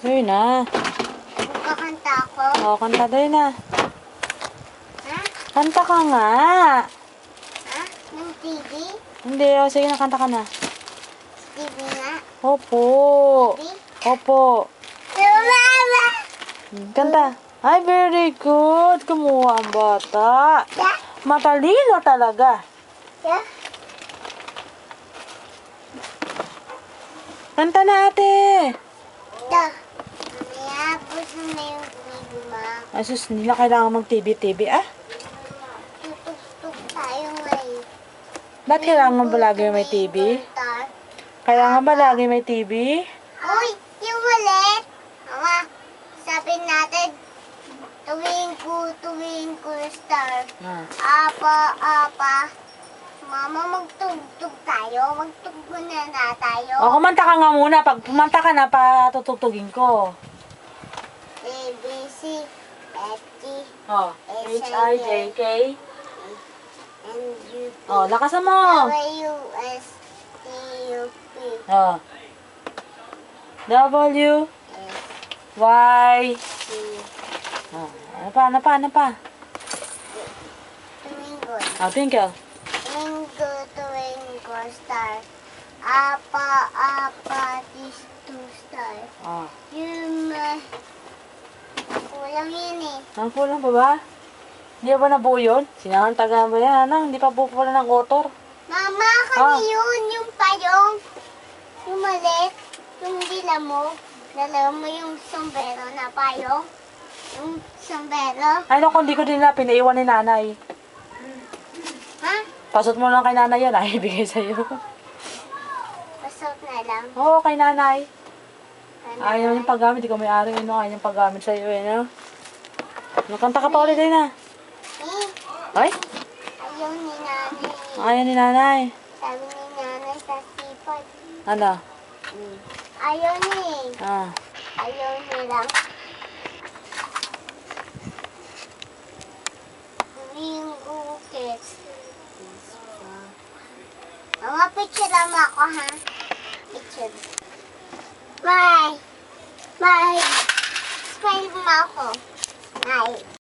Yun na. Magkakanta ako. O, kanta din na. Ha? Kanta ka nga. Ha? Ng TV? Hindi, o sige na, kanta ka na. TV nga? Opo. TV? Opo. Mama! Kanta. Ay, very good. Kumuha ang bata. Yeah? Matalino talaga. Yeah? Kanta na, ate. Da. Mamaya, buso na yung TV, ma. Asus, hindi na kailangan mag-TV, ah? Tutugtog tayo ngayon. Ba't kailangan ba lagi may TV? Kailangan ba lagi may TV? Uy, yung ulit. Mama, sabi natin, tuwing ko star. Ah. Apa. Mama, magtugtog tayo. Magtugtog na tayo. O, kumanta ka nga muna. Pag kumanta ka na, patutugtugin ko. A, B, C, F, G, O, H-I-J-K. N, U, P, O, lakasan mo. W, S, T, U, P, O. W, S, Y. T, O, ano pa? Twinkle. O, twinkle. Twinkle, star. Apa, these two star. O. Kulang yun eh. Ang kulang pa ba? Hindi ba nabuo yun? Sinangantagan ba yan, anang? Hindi pa buo ng author. Mama, yun? Yung payong. Yung maliit. Yung dila mo. Dala mo yung sombrero na payong. Yung sombrero. Ay, naku, hindi ko din na pinaiwan ni nanay. Ha? Pasot mo lang kay nanay yan, ay, ibigay sa'yo. Pasok na lang. Oo, kay nanay. Ano? Ayaw niyang paggamit, di ko may-ari, no? Ayaw niyang paggamit sa'yo, no? Nakanta ka pa ulit, na. Ay? Ayaw ni nanay. Ayaw ni nanay. Sabi ni nanay sa sipag. Ano? Ayaw ni. Ah. Ayaw nilang. Yung ukit. Mga picture lang ako, ha? Picture. Bye! Bye! Smile mo ako. Bye!